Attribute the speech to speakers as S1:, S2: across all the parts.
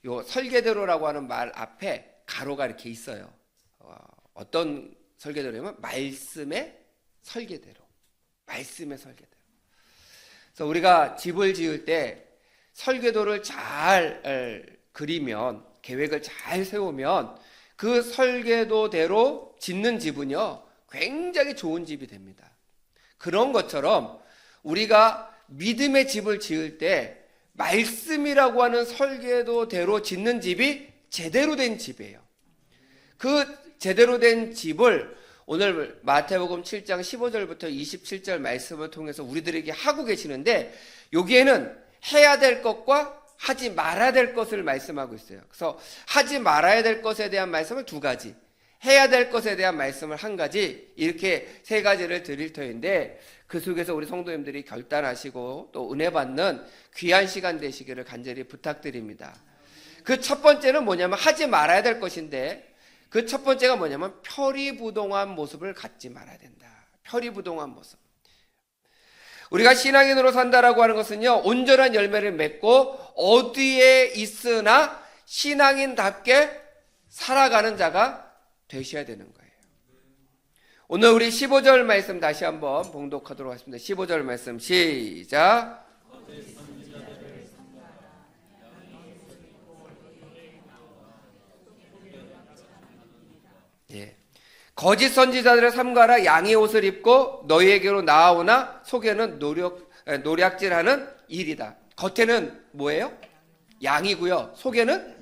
S1: 요 설계대로라고 하는 말 앞에 가로가 이렇게 있어요. 어떤 설계대로냐면 말씀의 설계대로. 말씀의 설계대로. 그래서 우리가 집을 지을 때 설계도를 잘 그리면, 계획을 잘 세우면 그 설계도대로 짓는 집은요, 굉장히 좋은 집이 됩니다. 그런 것처럼 우리가 믿음의 집을 지을 때 말씀이라고 하는 설계도대로 짓는 집이 제대로 된 집이에요. 그 제대로 된 집을 오늘 마태복음 7장 15절부터 27절 말씀을 통해서 우리들에게 하고 계시는데, 여기에는 해야 될 것과 하지 말아야 될 것을 말씀하고 있어요. 그래서 하지 말아야 될 것에 대한 말씀을 두 가지, 해야 될 것에 대한 말씀을 한 가지, 이렇게 세 가지를 드릴 터인데, 그 속에서 우리 성도님들이 결단하시고 또 은혜 받는 귀한 시간 되시기를 간절히 부탁드립니다. 그 첫 번째는 뭐냐면 하지 말아야 될 것인데, 그 첫 번째가 뭐냐면 표리부동한 모습을 갖지 말아야 된다. 표리부동한 모습. 우리가 신앙인으로 산다라고 하는 것은요, 온전한 열매를 맺고 어디에 있으나 신앙인답게 살아가는 자가 되셔야 되는 거예요. 오늘 우리 15절 말씀 다시 한번 봉독하도록 하겠습니다. 15절 말씀 시작. 예. 거짓 선지자들을 삼가라. 양의 옷을 입고 너희에게로 나아오나 속에는 노략질하는 일이다. 겉에는 뭐예요? 양이고요, 속에는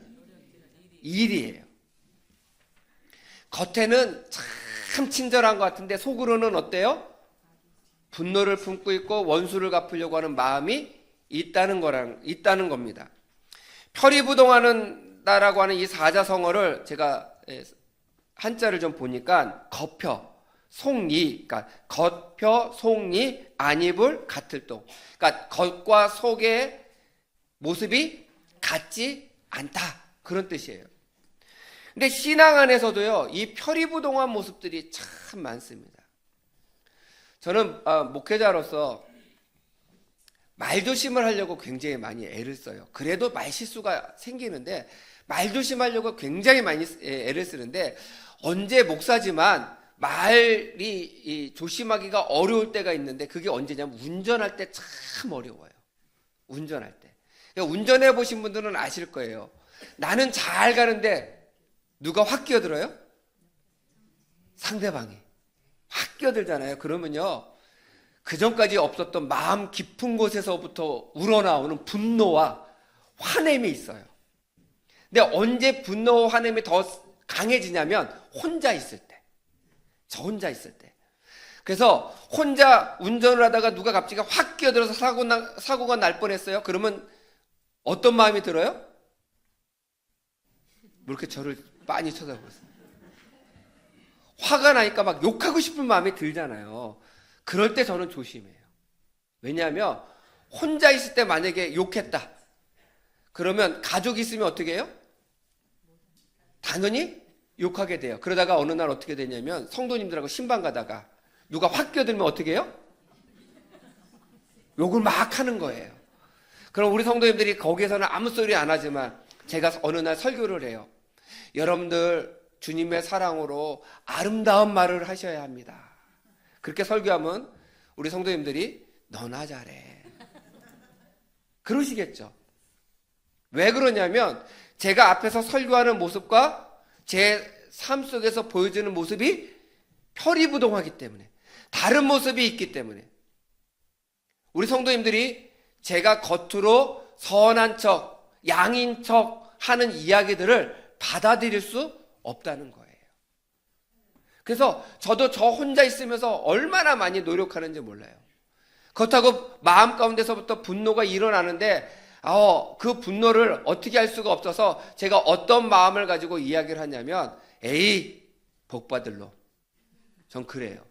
S1: 일이에요. 겉에는 참 친절한 것 같은데 속으로는 어때요? 분노를 품고 있고 원수를 갚으려고 하는 마음이 있다는 겁니다. 표리부동하는다라고 하는 이 사자성어를 제가 한자를 좀 보니까 겉표, 속리, 그러니까 겉표, 속리, 안입을 같을 동. 그러니까 겉과 속의 모습이 같지 않다, 그런 뜻이에요. 근데 신앙 안에서도요, 이 표리부동한 모습들이 참 많습니다. 저는 목회자로서 말조심을 하려고 굉장히 많이 애를 써요. 그래도 말실수가 생기는데 말조심하려고 굉장히 많이 애를 쓰는데, 언제 목사지만 말이 조심하기가 어려울 때가 있는데, 그게 언제냐면 운전할 때 참 어려워요. 운전할 때. 그러니까 운전해 보신 분들은 아실 거예요. 나는 잘 가는데 누가 확 끼어들어요? 상대방이 확 끼어들잖아요. 그러면요, 그 전까지 없었던 마음 깊은 곳에서부터 우러나오는 분노와 화냄이 있어요. 근데 언제 분노와 화냄이 더 강해지냐면 혼자 있을 때. 저 혼자 있을 때. 그래서 혼자 운전을 하다가 누가 갑자기 확 끼어들어서 사고가 날 뻔했어요. 그러면 어떤 마음이 들어요? 뭐 이렇게 저를 빤히 쳐다보세요. 화가 나니까 막 욕하고 싶은 마음이 들잖아요. 그럴 때 저는 조심해요. 왜냐하면 혼자 있을 때 만약에 욕했다, 그러면 가족이 있으면 어떻게 해요? 당연히 욕하게 돼요. 그러다가 어느 날 어떻게 되냐면 성도님들하고 신방 가다가 누가 확 끼어들면 어떻게 해요? 욕을 막 하는 거예요. 그럼 우리 성도님들이 거기에서는 아무 소리 안 하지만 제가 어느 날 설교를 해요. 여러분들 주님의 사랑으로 아름다운 말을 하셔야 합니다. 그렇게 설교하면 우리 성도님들이 너나 잘해, 그러시겠죠. 왜 그러냐면 제가 앞에서 설교하는 모습과 제 삶 속에서 보여지는 모습이 표리부동하기 때문에, 다른 모습이 있기 때문에 우리 성도님들이 제가 겉으로 선한 척, 양인 척 하는 이야기들을 받아들일 수 없다는 거예요. 그래서 저도 저 혼자 있으면서 얼마나 많이 노력하는지 몰라요. 그렇다고 마음 가운데서부터 분노가 일어나는데 그 분노를 어떻게 할 수가 없어서 제가 어떤 마음을 가지고 이야기를 하냐면, 에이, 복 받을 놈. 전 그래요.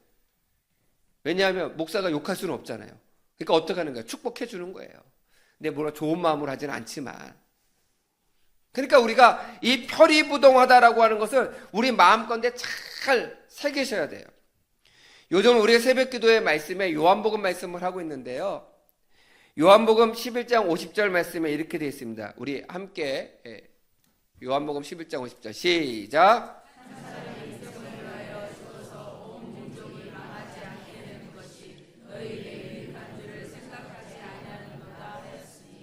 S1: 왜냐하면 목사가 욕할 수는 없잖아요. 그러니까 어떻게 하는 거예요? 축복해 주는 거예요. 근데 뭐라 좋은 마음으로 하지는 않지만, 그러니까 우리가 이 표리부동하다라고 하는 것을 우리 마음 가운데 잘 새기셔야 돼요. 요즘 우리가 새벽기도의 말씀에 요한복음 말씀을 하고 있는데요, 요한복음 11장 50절 말씀에 이렇게 되어 있습니다. 우리 함께 요한복음 11장 50절 시작.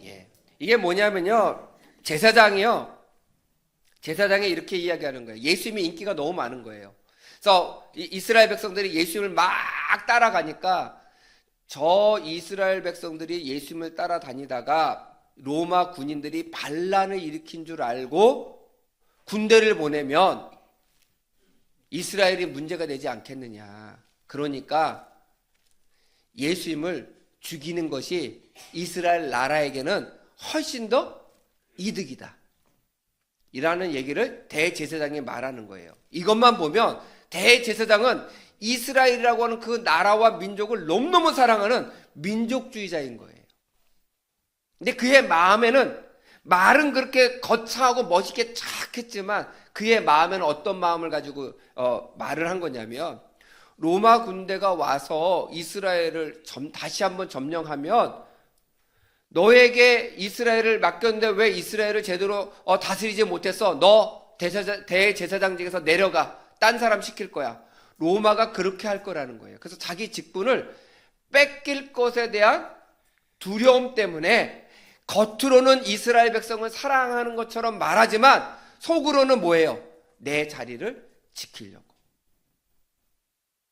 S1: 예. 이게 뭐냐면요, 제사장이 이렇게 이야기하는 거예요. 예수님이 인기가 너무 많은 거예요. 그래서 이스라엘 백성들이 예수님을 막 따라가니까 저 이스라엘 백성들이 예수님을 따라다니다가 로마 군인들이 반란을 일으킨 줄 알고 군대를 보내면 이스라엘이 문제가 되지 않겠느냐. 그러니까 예수님을 죽이는 것이 이스라엘 나라에게는 훨씬 더 이득이다. 이라는 얘기를 대제사장이 말하는 거예요. 이것만 보면 대제사장은 이스라엘이라고 하는 그 나라와 민족을 너무너무 사랑하는 민족주의자인 거예요. 근데 그의 마음에는, 말은 그렇게 거창하고 멋있게 착 했지만 그의 마음에는 어떤 마음을 가지고 말을 한 거냐면, 로마 군대가 와서 이스라엘을 다시 한번 점령하면 너에게 이스라엘을 맡겼는데 왜 이스라엘을 제대로 다스리지 못했어? 너 대제사장직에서 내려가. 딴 사람 시킬 거야. 로마가 그렇게 할 거라는 거예요. 그래서 자기 직분을 뺏길 것에 대한 두려움 때문에 겉으로는 이스라엘 백성을 사랑하는 것처럼 말하지만 속으로는 뭐예요? 내 자리를 지키려고.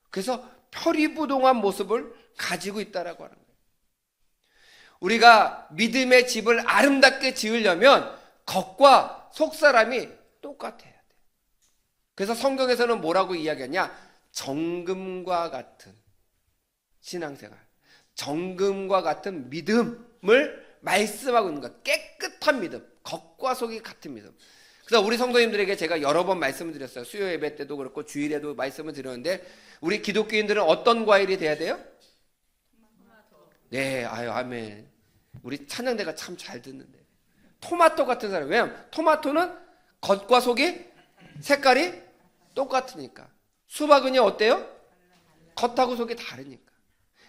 S1: 그래서 표리부동한 모습을 가지고 있다라고 하는 거예요. 우리가 믿음의 집을 아름답게 지으려면 겉과 속 사람이 똑같아야 돼. 그래서 성경에서는 뭐라고 이야기하냐? 정금과 같은 신앙생활, 정금과 같은 믿음을 말씀하고 있는 거야. 깨끗한 믿음, 겉과 속이 같은 믿음. 그래서 우리 성도님들에게 제가 여러 번 말씀을 드렸어요. 수요 예배 때도 그렇고 주일에도 말씀을 드렸는데, 우리 기독교인들은 어떤 과일이 돼야 돼요? 네, 아유, 아멘. 우리 찬양대가 참 잘 듣는데. 토마토 같은 사람. 왜냐면 토마토는 겉과 속이 색깔이 똑같으니까. 수박은요, 어때요? 겉하고 속이 다르니까.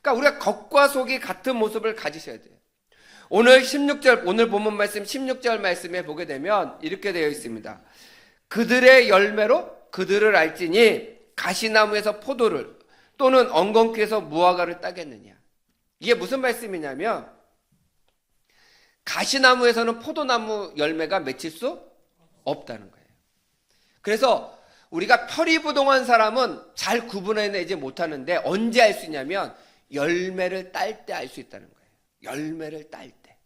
S1: 그러니까 우리가 겉과 속이 같은 모습을 가지셔야 돼요. 오늘 16절, 오늘 본문 말씀 16절 말씀에 보게 되면 이렇게 되어 있습니다. 그들의 열매로 그들을 알지니 가시나무에서 포도를 또는 엉겅퀴에서 무화과를 따겠느냐. 이게 무슨 말씀이냐면, 가시나무에서는 포도나무 열매가 맺힐 수 없다는 거예요. 그래서 우리가 표리부동한 사람은 잘 구분해내지 못하는데 언제 알 수 있냐면 열매를 딸 때 알 수 있다는 거예요. 열매를 딸 때.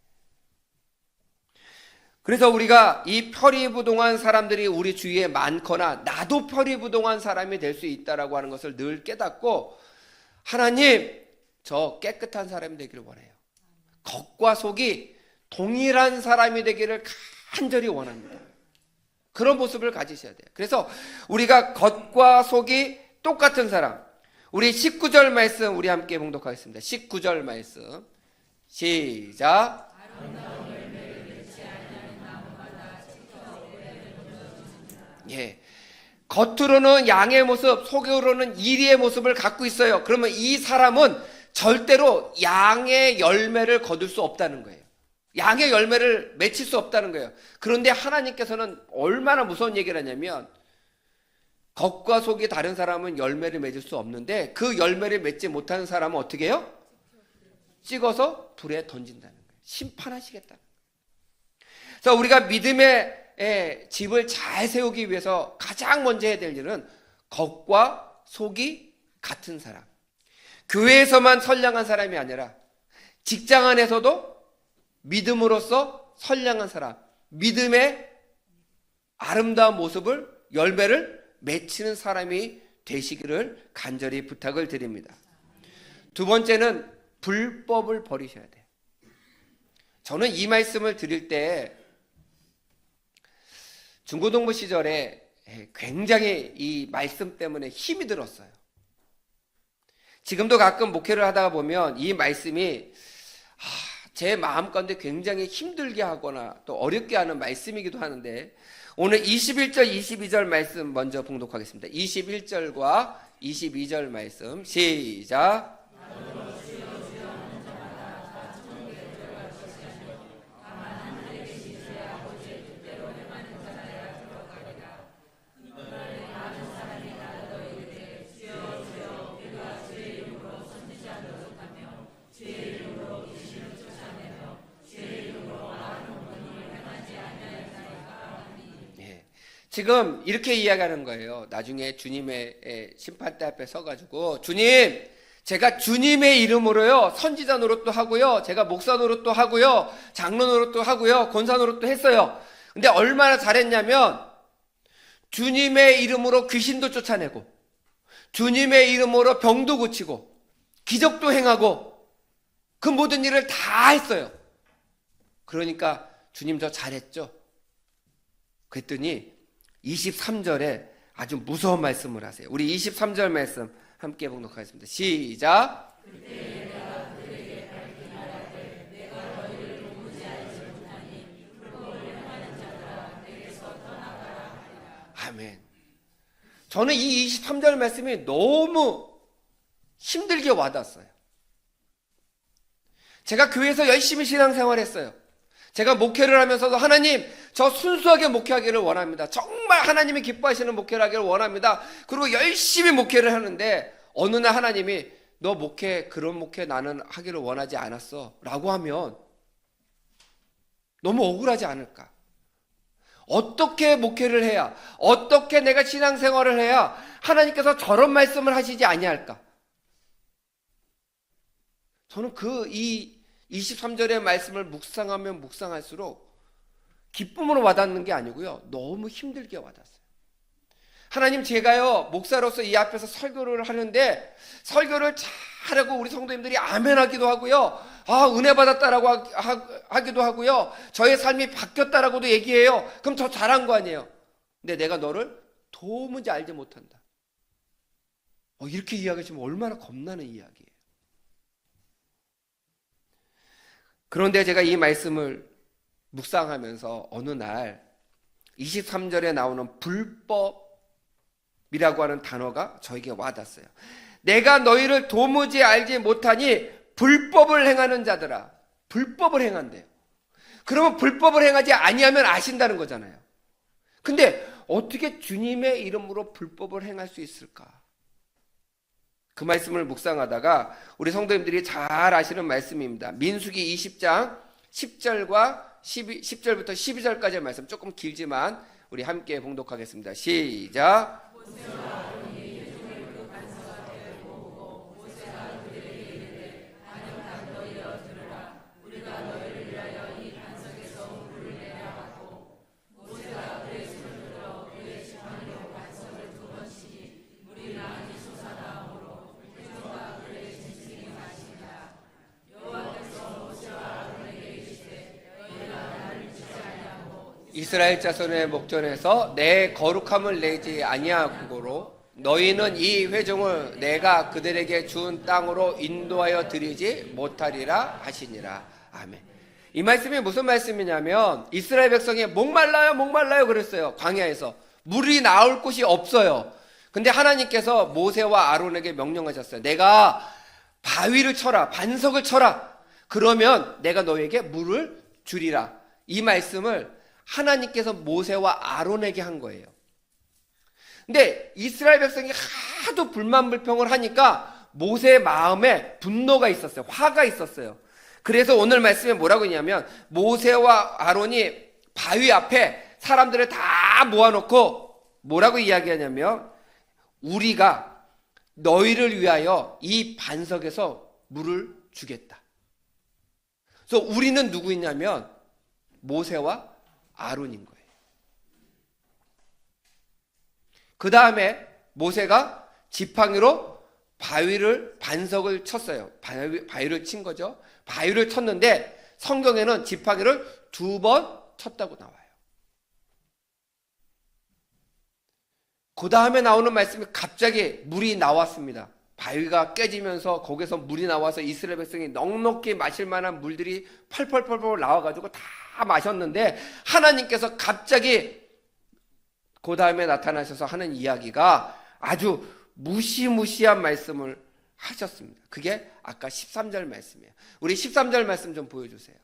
S1: 그래서 우리가 이 표리부동한 사람들이 우리 주위에 많거나 나도 표리부동한 사람이 될 수 있다라고 하는 것을 늘 깨닫고, 하나님, 저 깨끗한 사람이 되기를 원해요. 겉과 속이 동일한 사람이 되기를 간절히 원합니다. 그런 모습을 가지셔야 돼요. 그래서 우리가 겉과 속이 똑같은 사람, 우리 19절 말씀 우리 함께 봉독하겠습니다. 19절 말씀 시작. 예, 겉으로는 양의 모습, 속으로는 이리의 모습을 갖고 있어요. 그러면 이 사람은 절대로 양의 열매를 거둘 수 없다는 거예요. 양의 열매를 맺힐 수 없다는 거예요. 그런데 하나님께서는 얼마나 무서운 얘기를 하냐면, 겉과 속이 다른 사람은 열매를 맺을 수 없는데 그 열매를 맺지 못하는 사람은 어떻게 해요? 찍어서 불에 던진다는 거예요. 심판하시겠다는 거예요. 그래서 우리가 믿음의 집을 잘 세우기 위해서 가장 먼저 해야 될 일은 겉과 속이 같은 사람, 교회에서만 선량한 사람이 아니라 직장 안에서도 믿음으로써 선량한 사람, 믿음의 아름다운 모습을, 열매를 맺히는 사람이 되시기를 간절히 부탁을 드립니다. 두 번째는 불법을 버리셔야 돼요. 저는 이 말씀을 드릴 때 중고등부 시절에 굉장히 이 말씀 때문에 힘이 들었어요. 지금도 가끔 목회를 하다가 보면 이 말씀이 제 마음 가운데 굉장히 힘들게 하거나 또 어렵게 하는 말씀이기도 하는데, 오늘 21절, 22절 말씀 먼저 봉독하겠습니다. 21절과 22절 말씀 시작. 지금 이렇게 이야기하는 거예요. 나중에 주님의 심판대 앞에 서가지고, 주님, 제가 주님의 이름으로요 선지자 노릇도 하고요, 제가 목사 노릇도 하고요, 장로 노릇도 하고요, 권사 노릇도 했어요. 근데 얼마나 잘했냐면 주님의 이름으로 귀신도 쫓아내고, 주님의 이름으로 병도 고치고, 기적도 행하고, 그 모든 일을 다 했어요. 그러니까 주님 저 잘했죠? 그랬더니 23절에 아주 무서운 말씀을 하세요. 우리 23절 말씀 함께 봉독하겠습니다. 시작. 아멘. 저는 이 23절 말씀이 너무 힘들게 와닿았어요. 제가 교회에서 열심히 신앙생활했어요. 제가 목회를 하면서도 하나님, 저 순수하게 목회하기를 원합니다. 정말 하나님이 기뻐하시는 목회를 하기를 원합니다. 그리고 열심히 목회를 하는데 어느 날 하나님이 너 목회, 그런 목회 나는 하기를 원하지 않았어 라고 하면 너무 억울하지 않을까? 어떻게 목회를 해야, 어떻게 내가 신앙생활을 해야 하나님께서 저런 말씀을 하시지 아니할까? 저는 이 23절의 말씀을 묵상하면 묵상할수록 기쁨으로 와닿는 게 아니고요, 너무 힘들게 와닿았어요. 하나님, 제가요 목사로서 이 앞에서 설교를 하는데 설교를 잘하고 우리 성도님들이 아멘 하기도 하고요, 아 은혜 받았다라고 하기도 하고요, 저의 삶이 바뀌었다라고도 얘기해요. 그럼 더 잘한 거 아니에요? 근데 내가 너를 도무지 알지 못한다, 이렇게 이야기하시면 얼마나 겁나는 이야기예요. 그런데 제가 이 말씀을 묵상하면서 어느 날 23절에 나오는 불법이라고 하는 단어가 저에게 와닿았어요. 내가 너희를 도무지 알지 못하니 불법을 행하는 자들아. 불법을 행한대요. 그러면 불법을 행하지 아니하면 아신다는 거잖아요. 근데 어떻게 주님의 이름으로 불법을 행할 수 있을까? 그 말씀을 묵상하다가 우리 성도님들이 잘 아시는 말씀입니다. 민수기 20장 10절부터 12절까지의 말씀, 조금 길지만 우리 함께 봉독하겠습니다. 시작. 이스라엘 자손의 목전에서 내 거룩함을 내지 아니하고로 너희는 이 회중을 내가 그들에게 준 땅으로 인도하여 드리지 못하리라 하시니라. 아멘. 이 말씀이 무슨 말씀이냐면 이스라엘 백성이 목말라요 그랬어요. 광야에서 물이 나올 곳이 없어요. 근데 하나님께서 모세와 아론에게 명령하셨어요. 내가 바위를 쳐라, 반석을 쳐라, 그러면 내가 너에게 물을 주리라. 이 말씀을 하나님께서 모세와 아론에게 한 거예요. 근데 이스라엘 백성이 하도 불만불평을 하니까 모세의 마음에 분노가 있었어요. 화가 있었어요. 그래서 오늘 말씀에 뭐라고 했냐면 모세와 아론이 바위 앞에 사람들을 다 모아놓고 뭐라고 이야기하냐면 우리가 너희를 위하여 이 반석에서 물을 주겠다. 그래서 우리는 누구냐면 모세와 아론인 거예요. 그 다음에 모세가 지팡이로 반석을 쳤어요. 바위를 친 거죠. 바위를 쳤는데 성경에는 지팡이를 2번 쳤다고 나와요. 그 다음에 나오는 말씀이 갑자기 물이 나왔습니다. 바위가 깨지면서 거기서 물이 나와서 이스라엘 백성이 넉넉히 마실 만한 물들이 펄펄펄펄 나와가지고 다 마셨는데 하나님께서 갑자기 그 다음에 나타나셔서 하는 이야기가 아주 무시무시한 말씀을 하셨습니다. 그게 아까 13절 말씀이에요. 우리 13절 말씀 좀 보여주세요.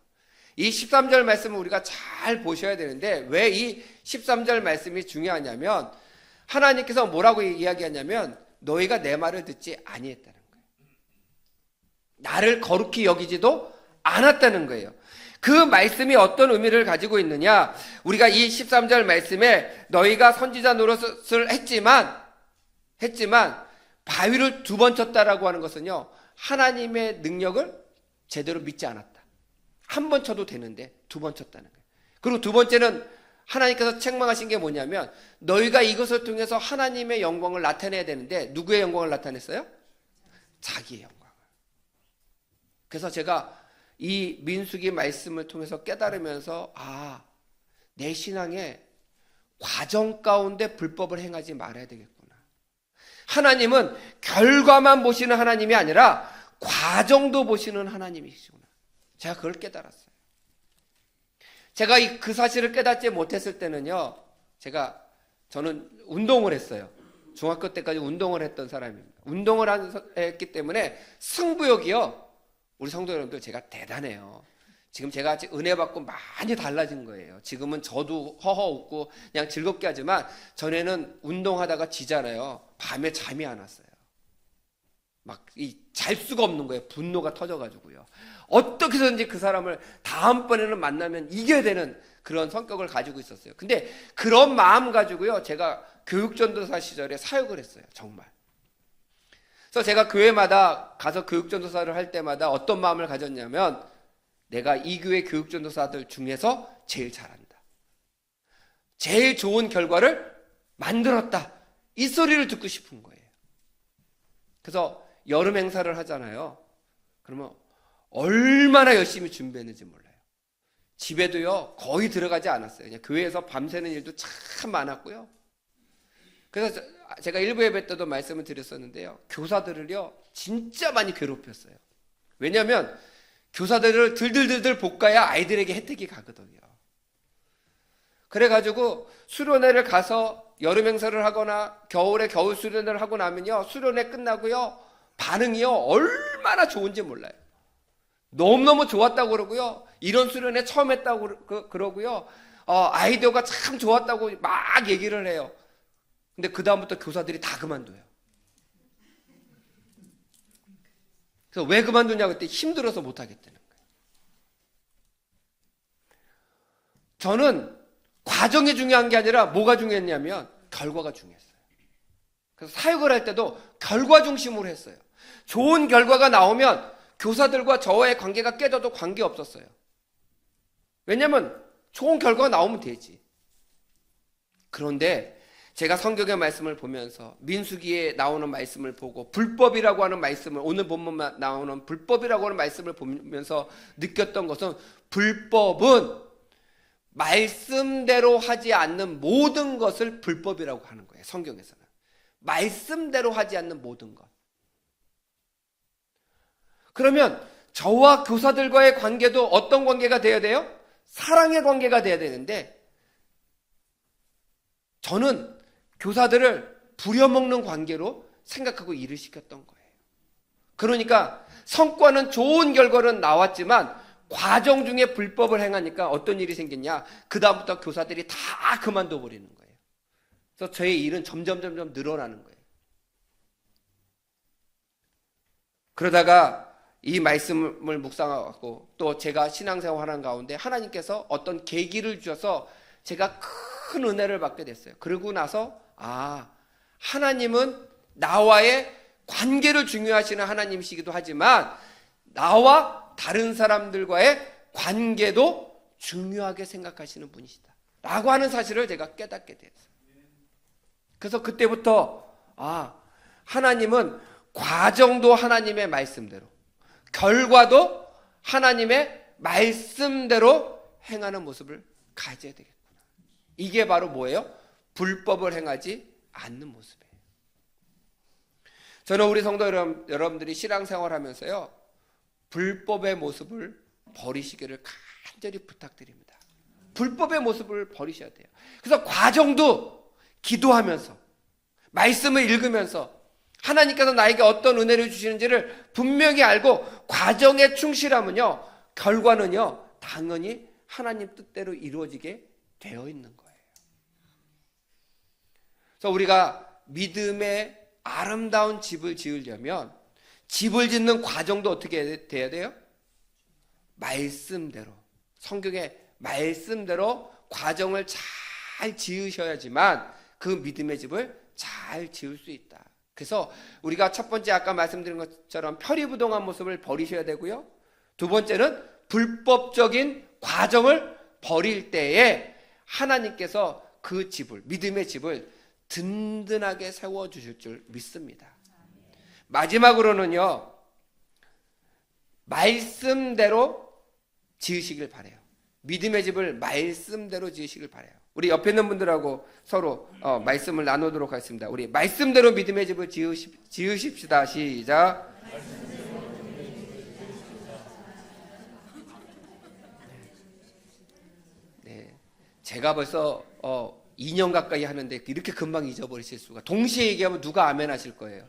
S1: 이 13절 말씀을 우리가 잘 보셔야 되는데 왜 이 13절 말씀이 중요하냐면 하나님께서 뭐라고 이야기하냐면 너희가 내 말을 듣지 아니했다는 거예요. 나를 거룩히 여기지도 않았다는 거예요. 그 말씀이 어떤 의미를 가지고 있느냐? 우리가 이 13절 말씀에 너희가 선지자 노릇을 했지만 바위를 2번 쳤다라고 하는 것은요, 하나님의 능력을 제대로 믿지 않았다. 1번 쳐도 되는데 2번 쳤다는 거예요. 그리고 2번째는 하나님께서 책망하신 게 뭐냐면, 너희가 이것을 통해서 하나님의 영광을 나타내야 되는데 누구의 영광을 나타냈어요? 자기의 영광을. 그래서 제가 이 민수기 말씀을 통해서 깨달으면서, 내 신앙에 과정 가운데 불법을 행하지 말아야 되겠구나. 하나님은 결과만 보시는 하나님이 아니라 과정도 보시는 하나님이시구나. 제가 그걸 깨달았어요. 제가 그 사실을 깨닫지 못했을 때는요, 저는 운동을 했어요. 중학교 때까지 운동을 했던 사람입니다. 운동을 했기 때문에 승부욕이요, 우리 성도 여러분들 제가 대단해요. 지금 제가 은혜 받고 많이 달라진 거예요. 지금은 저도 허허 웃고 그냥 즐겁게 하지만, 전에는 운동하다가 지잖아요. 밤에 잠이 안 왔어요. 막 잘 수가 없는 거예요. 분노가 터져가지고요. 어떻게 해서든지 그 사람을 다음번에는 만나면 이겨야 되는 그런 성격을 가지고 있었어요. 근데 그런 마음 가지고요, 제가 교육전도사 시절에 사역을 했어요. 정말. 그래서 제가 교회마다 가서 교육전도사를 할 때마다 어떤 마음을 가졌냐면, 내가 이 교회 교육전도사들 중에서 제일 잘한다, 제일 좋은 결과를 만들었다, 이 소리를 듣고 싶은 거예요. 그래서 여름 행사를 하잖아요. 그러면 얼마나 열심히 준비했는지 몰라요. 집에도요, 거의 들어가지 않았어요. 그냥 교회에서 밤새는 일도 참 많았고요. 그래서 제가 일부 예배 때도 말씀을 드렸었는데요, 교사들을요 진짜 많이 괴롭혔어요. 왜냐하면 교사들을 들들들들 볶아야 아이들에게 혜택이 가거든요. 그래가지고 수련회를 가서 여름 행사를 하거나 겨울에 겨울 수련회를 하고 나면요, 수련회 끝나고요, 반응이요 얼마나 좋은지 몰라요. 너무너무 좋았다고 그러고요, 이런 수련회 처음 했다고 그러고요, 아이디어가 참 좋았다고 막 얘기를 해요. 근데 그 다음부터 교사들이 다 그만둬요. 그래서 왜 그만두냐고 했더니 힘들어서 못하겠다는 거예요. 저는 과정이 중요한 게 아니라 뭐가 중요했냐면 결과가 중요했어요. 그래서 사역을 할 때도 결과 중심으로 했어요. 좋은 결과가 나오면 교사들과 저와의 관계가 깨져도 관계없었어요. 왜냐면 좋은 결과가 나오면 되지. 그런데 제가 성경의 말씀을 보면서 민수기에 나오는 말씀을 보고 불법이라고 하는 말씀을, 오늘 본문에 나오는 불법이라고 하는 말씀을 보면서 느꼈던 것은, 불법은 말씀대로 하지 않는 모든 것을 불법이라고 하는 거예요. 성경에서는 말씀대로 하지 않는 모든 것. 그러면 저와 교사들과의 관계도 어떤 관계가 되어야 돼요? 사랑의 관계가 되어야 되는데, 저는 교사들을 부려먹는 관계로 생각하고 일을 시켰던 거예요. 그러니까 성과는 좋은 결과는 나왔지만 과정 중에 불법을 행하니까 어떤 일이 생겼냐, 그 다음부터 교사들이 다 그만둬 버리는 거예요. 그래서 저의 일은 점점 늘어나는 거예요. 그러다가 이 말씀을 묵상하고 또 제가 신앙생활하는 가운데 하나님께서 어떤 계기를 주셔서 제가 큰 은혜를 받게 됐어요. 그러고 나서 하나님은 나와의 관계를 중요하시는 하나님이시기도 하지만 나와 다른 사람들과의 관계도 중요하게 생각하시는 분이시다 라고 하는 사실을 제가 깨닫게 됐어요. 그래서 그때부터 하나님은 과정도 하나님의 말씀대로, 결과도 하나님의 말씀대로 행하는 모습을 가져야 되겠구나. 이게 바로 뭐예요? 불법을 행하지 않는 모습이에요. 저는 우리 성도 여러분들이 신앙생활 하면서요, 불법의 모습을 버리시기를 간절히 부탁드립니다. 불법의 모습을 버리셔야 돼요. 그래서 과정도 기도하면서, 말씀을 읽으면서 하나님께서 나에게 어떤 은혜를 주시는지를 분명히 알고 과정에 충실하면요, 결과는요 당연히 하나님 뜻대로 이루어지게 되어 있는 거예요. 그래서 우리가 믿음의 아름다운 집을 지으려면 집을 짓는 과정도 어떻게 돼야 돼요? 말씀대로, 성경의 말씀대로 과정을 잘 지으셔야지만 그 믿음의 집을 잘 지을 수 있다. 그래서 우리가 첫 번째 아까 말씀드린 것처럼 표리부동한 모습을 버리셔야 되고요. 두 번째는 불법적인 과정을 버릴 때에 하나님께서 그 집을, 믿음의 집을 든든하게 세워주실 줄 믿습니다. 마지막으로는요, 말씀대로 지으시길 바라요. 믿음의 집을 말씀대로 지으시길 바라요. 우리 옆에 있는 분들하고 서로 말씀을 나누도록 하겠습니다. 우리 말씀대로 믿음의 집을 지으십시다. 시작. 네, 제가 벌써 2년 가까이 하는데 이렇게 금방 잊어버리실 수가. 동시에 얘기하면 누가 아멘 하실 거예요.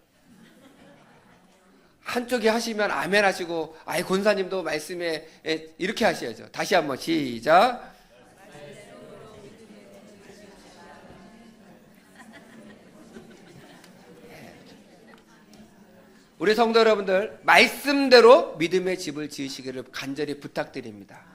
S1: 한쪽이 하시면 아멘 하시고, 아이 권사님도 말씀에 이렇게 하셔야죠. 다시 한번 시작. 우리 성도 여러분들, 말씀대로 믿음의 집을 지으시기를 간절히 부탁드립니다.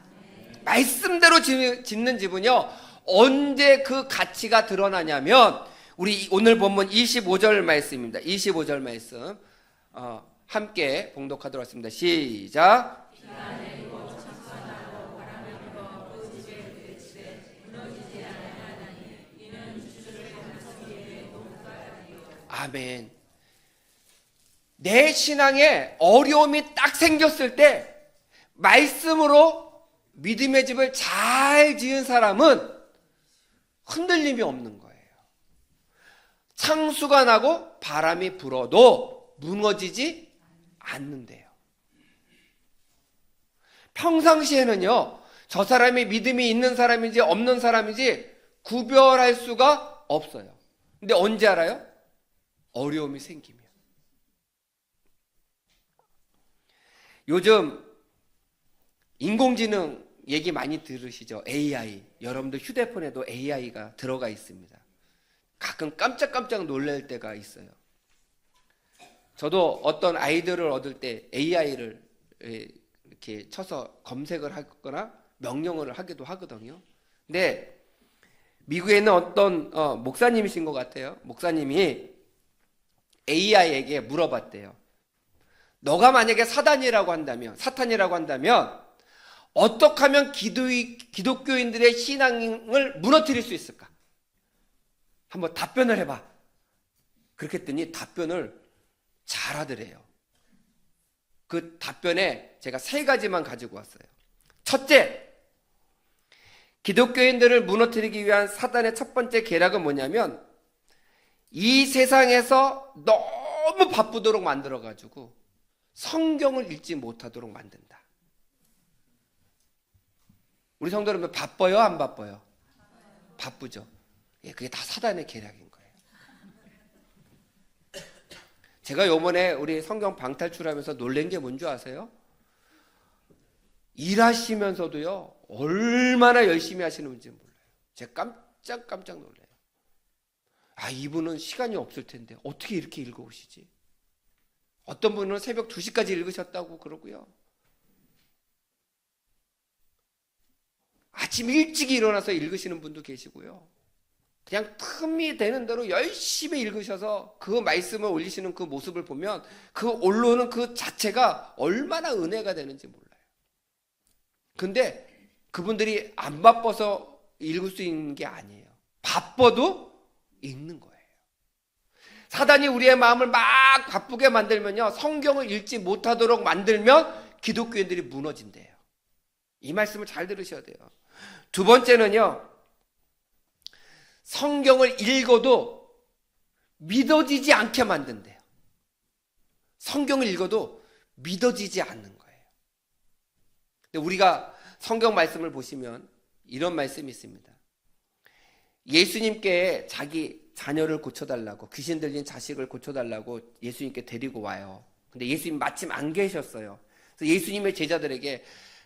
S1: 말씀대로 짓는 집은요, 언제 그 가치가 드러나냐면, 우리 오늘 본문 25절 말씀입니다. 25절 말씀 함께 봉독하도록 하겠습니다. 시작. 아멘. 내 신앙에 어려움이 딱 생겼을 때 말씀으로 믿음의 집을 잘 지은 사람은 흔들림이 없는 거예요. 창수가 나고 바람이 불어도 무너지지 않는데요. 평상시에는요, 저 사람이 믿음이 있는 사람인지 없는 사람인지 구별할 수가 없어요. 근데 언제 알아요? 어려움이 생기면. 요즘 인공지능 얘기 많이 들으시죠? AI. 여러분들 휴대폰에도 AI가 들어가 있습니다. 가끔 깜짝깜짝 놀랄 때가 있어요. 저도 어떤 아이디어를 얻을 때 AI를 이렇게 쳐서 검색을 하거나 명령어를 하기도 하거든요. 근데 미국에 있는 어떤 목사님이신 것 같아요. 목사님이 AI에게 물어봤대요. 너가 만약에 사탄이라고 한다면 어떻게 하면 기독교인들의 신앙을 무너뜨릴 수 있을까? 한번 답변을 해봐. 그렇게 했더니 답변을 잘하더래요. 그 답변에 제가 3가지만 가지고 왔어요. 첫째, 기독교인들을 무너뜨리기 위한 사단의 첫 번째 계략은 뭐냐면, 이 세상에서 너무 바쁘도록 만들어가지고 성경을 읽지 못하도록 만든다. 우리 성도 여러분 바빠요? 안 바빠요? 바쁘죠. 예, 그게 다 사단의 계략인 거예요. 제가 요번에 우리 성경 방탈출하면서 놀란 게 뭔지 아세요? 일하시면서도요, 얼마나 열심히 하시는지 몰라요. 제가 깜짝 놀라요. 아, 이분은 시간이 없을 텐데 어떻게 이렇게 읽어오시지? 어떤 분은 새벽 2시까지 읽으셨다고 그러고요. 아침 일찍 일어나서 읽으시는 분도 계시고요. 그냥 틈이 되는 대로 열심히 읽으셔서 그 말씀을 올리시는 그 모습을 보면 그 올라오는 그 자체가 얼마나 은혜가 되는지 몰라요. 근데 그분들이 안 바빠서 읽을 수 있는 게 아니에요. 바빠도 읽는 거예요. 사단이 우리의 마음을 막 바쁘게 만들면요, 성경을 읽지 못하도록 만들면 기독교인들이 무너진대요. 이 말씀을 잘 들으셔야 돼요. 두 번째는요, 성경을 읽어도 믿어지지 않게 만든대요. 성경을 읽어도 믿어지지 않는 거예요. 근데 우리가 성경 말씀을 보시면 이런 말씀이 있습니다. 예수님께 자기 자녀를 고쳐달라고, 귀신 들린 자식을 고쳐달라고 예수님께 데리고 와요. 근데 예수님 마침 안 계셨어요. 그래서 예수님의 제자들에게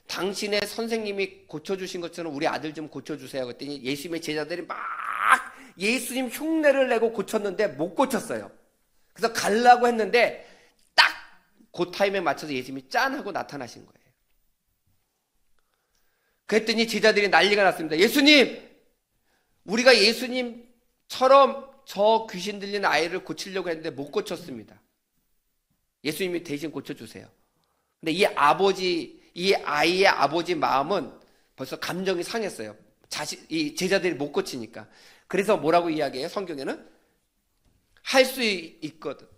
S1: 당신의 선생님이 고쳐주신 것처럼 우리 아들 좀 고쳐주세요. 그랬더니 예수님의 제자들이 막 예수님 흉내를 내고 고쳤는데 못 고쳤어요. 그래서 가려고 했는데 딱 그 타임에 맞춰서 예수님이 짠 하고 나타나신 거예요. 그랬더니 제자들이 난리가 났습니다. 예수님, 우리가 예수님처럼 저 귀신 들린 아이를 고치려고 했는데 못 고쳤습니다. 예수님이 대신 고쳐주세요. 근데 이 아이의 아버지 마음은 벌써 감정이 상했어요. 이 제자들이 못 고치니까. 그래서 뭐라고 이야기해요? 성경에는 할 수 있거든.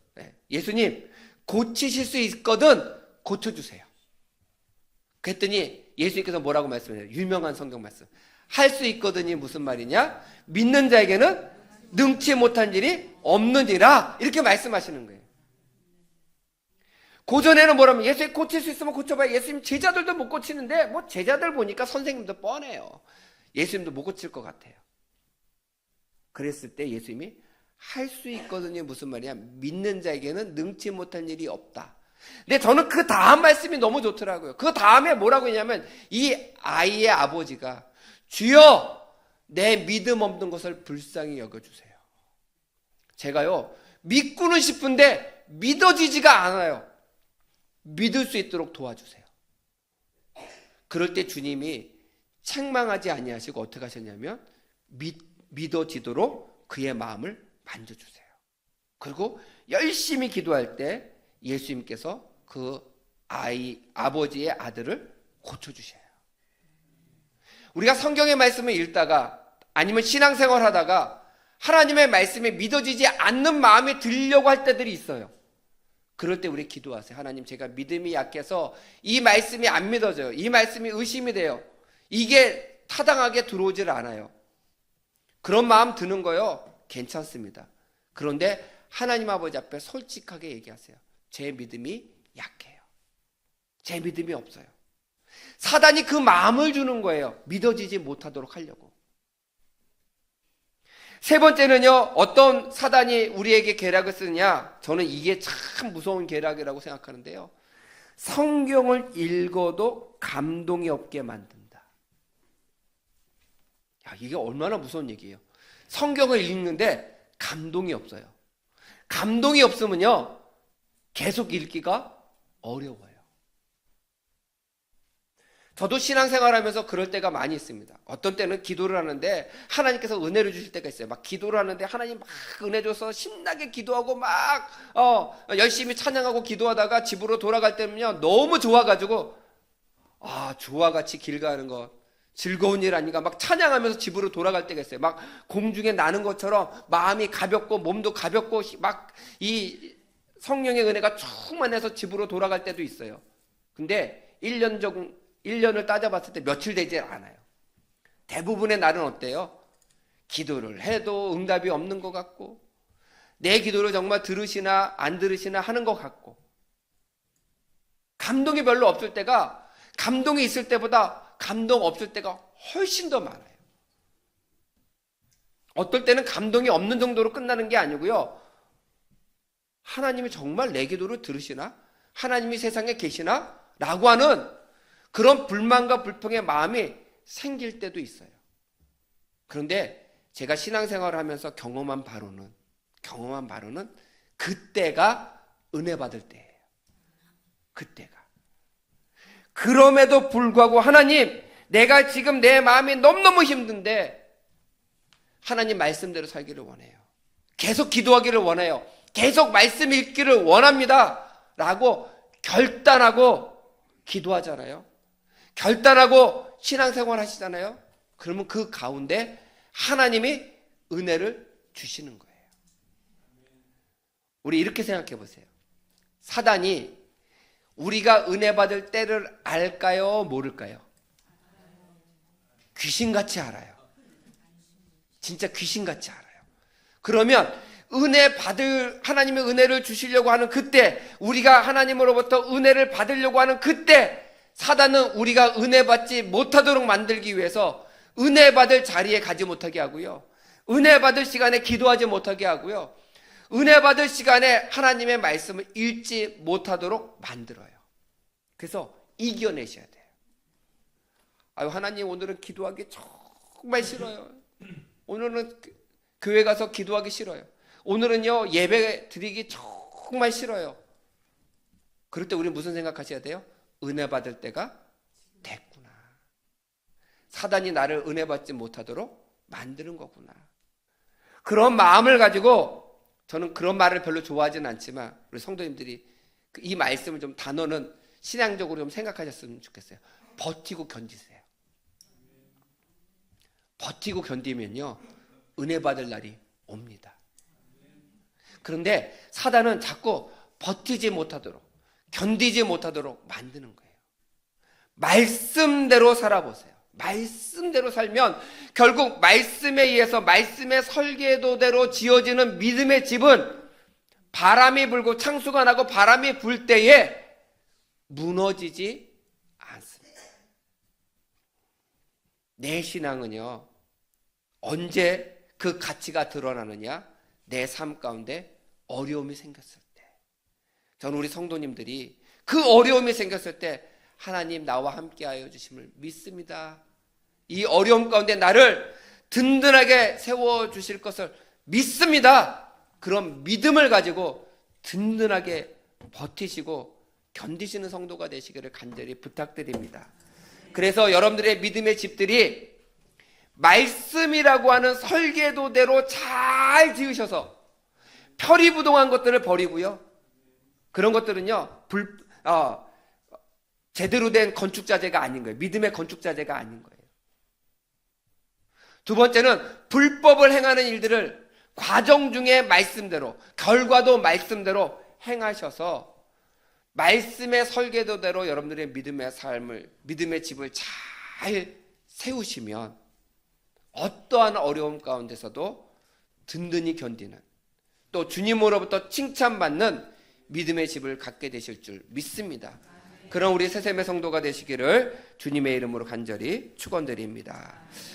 S1: 예수님, 고치실 수 있거든 고쳐주세요. 그랬더니 예수님께서 뭐라고 말씀해요? 유명한 성경 말씀. 할 수 있거든이 무슨 말이냐? 믿는 자에게는 능치 못한 일이 없느니라. 이렇게 말씀하시는 거예요. 고전에는 뭐라면 예수님 고칠 수 있으면 고쳐봐요. 예수님 제자들도 못 고치는데 뭐 제자들 보니까 선생님도 뻔해요. 예수님도 못 고칠 것 같아요. 그랬을 때 예수님이 할 수 있거든요. 무슨 말이야? 믿는 자에게는 능치 못한 일이 없다. 근데 저는 그 다음 말씀이 너무 좋더라고요. 그 다음에 뭐라고 했냐면 이 아이의 아버지가 주여 내 믿음 없는 것을 불쌍히 여겨주세요. 제가요 믿고는 싶은데 믿어지지가 않아요. 믿을 수 있도록 도와주세요. 그럴 때 주님이 책망하지 아니하시고 어떻게 하셨냐면 믿어지도록 그의 마음을 만져주세요. 그리고 열심히 기도할 때 예수님께서 그 아버지의 아들을 고쳐주셔요. 우리가 성경의 말씀을 읽다가 아니면 신앙생활 하다가 하나님의 말씀에 믿어지지 않는 마음이 들려고 할 때들이 있어요. 그럴 때 우리 기도하세요. 하나님, 제가 믿음이 약해서 이 말씀이 안 믿어져요. 이 말씀이 의심이 돼요. 이게 타당하게 들어오질 않아요. 그런 마음 드는 거요, 괜찮습니다. 그런데 하나님 아버지 앞에 솔직하게 얘기하세요. 제 믿음이 약해요. 제 믿음이 없어요. 사단이 그 마음을 주는 거예요. 믿어지지 못하도록 하려고. 세 번째는요, 어떤 사단이 우리에게 계략을 쓰느냐? 저는 이게 참 무서운 계략이라고 생각하는데요. 성경을 읽어도 감동이 없게 만든다. 야, 이게 얼마나 무서운 얘기예요. 성경을 읽는데 감동이 없어요. 감동이 없으면요, 계속 읽기가 어려워요. 저도 신앙생활하면서 그럴 때가 많이 있습니다. 어떤 때는 기도를 하는데 하나님께서 은혜를 주실 때가 있어요. 막 기도를 하는데 하나님 막 은혜 줘서 신나게 기도하고 막 열심히 찬양하고 기도하다가 집으로 돌아갈 때는요 너무 좋아가지고 주와 같이 길 가는 것 즐거운 일 아닌가 막 찬양하면서 집으로 돌아갈 때가 있어요. 막 공중에 나는 것처럼 마음이 가볍고 몸도 가볍고 막 이 성령의 은혜가 충만해서 집으로 돌아갈 때도 있어요. 근데 1년을 따져봤을 때 며칠 되지 않아요. 대부분의 날은 어때요? 기도를 해도 응답이 없는 것 같고 내 기도를 정말 들으시나 안 들으시나 하는 것 같고 감동이 별로 없을 때가 감동이 있을 때보다 감동 없을 때가 훨씬 더 많아요. 어떨 때는 감동이 없는 정도로 끝나는 게 아니고요. 하나님이 정말 내 기도를 들으시나? 하나님이 세상에 계시나? 라고 하는 그런 불만과 불평의 마음이 생길 때도 있어요. 그런데 제가 신앙생활을 하면서 경험한 바로는 그때가 은혜 받을 때예요. 그때가. 그럼에도 불구하고 하나님, 내가 지금 내 마음이 너무너무 힘든데 하나님 말씀대로 살기를 원해요. 계속 기도하기를 원해요. 계속 말씀 읽기를 원합니다. 라고 결단하고 기도하잖아요. 결단하고 신앙생활 하시잖아요. 그러면 그 가운데 하나님이 은혜를 주시는 거예요. 우리 이렇게 생각해 보세요. 사단이 우리가 은혜 받을 때를 알까요? 모를까요? 귀신같이 알아요. 진짜 귀신같이 알아요. 그러면 하나님의 은혜를 주시려고 하는 그때, 우리가 하나님으로부터 은혜를 받으려고 하는 그때 사단은 우리가 은혜 받지 못하도록 만들기 위해서 은혜 받을 자리에 가지 못하게 하고요. 은혜 받을 시간에 기도하지 못하게 하고요. 은혜 받을 시간에 하나님의 말씀을 읽지 못하도록 만들어요. 그래서 이겨내셔야 돼요. 하나님 오늘은 기도하기 정말 싫어요. 오늘은 교회 가서 기도하기 싫어요. 오늘은요 예배 드리기 정말 싫어요. 그럴 때 우리 무슨 생각하셔야 돼요? 은혜 받을 때가 됐구나. 사단이 나를 은혜 받지 못하도록 만드는 거구나. 그런 마음을 가지고, 저는 그런 말을 별로 좋아하진 않지만 우리 성도님들이 이 말씀을 좀, 단어는 신앙적으로 좀 생각하셨으면 좋겠어요. 버티고 견디세요. 버티고 견디면요, 은혜 받을 날이 옵니다. 그런데 사단은 자꾸 버티지 못하도록, 견디지 못하도록 만드는 거예요. 말씀대로 살아보세요. 말씀대로 살면 결국 말씀에 의해서, 말씀의 설계도대로 지어지는 믿음의 집은 바람이 불고 창수가 나고 바람이 불 때에 무너지지 않습니다. 내 신앙은요, 언제 그 가치가 드러나느냐? 내 삶 가운데 어려움이 생겼을 때. 저는 우리 성도님들이 그 어려움이 생겼을 때 하나님 나와 함께하여 주심을 믿습니다. 이 어려움 가운데 나를 든든하게 세워주실 것을 믿습니다. 그런 믿음을 가지고 든든하게 버티시고 견디시는 성도가 되시기를 간절히 부탁드립니다. 그래서 여러분들의 믿음의 집들이 말씀이라고 하는 설계도대로 잘 지으셔서 표리부동한 것들을 버리고요, 그런 것들은요 제대로 된 건축자재가 아닌 거예요. 믿음의 건축자재가 아닌 거예요. 두 번째는 불법을 행하는 일들을 과정 중에 말씀대로, 결과도 말씀대로 행하셔서 말씀의 설계도대로 여러분들의 믿음의 삶을, 믿음의 집을 잘 세우시면 어떠한 어려움 가운데서도 든든히 견디는, 또 주님으로부터 칭찬받는 믿음의 집을 갖게 되실 줄 믿습니다. 그런 우리 새샘의 성도가 되시기를 주님의 이름으로 간절히 축원드립니다.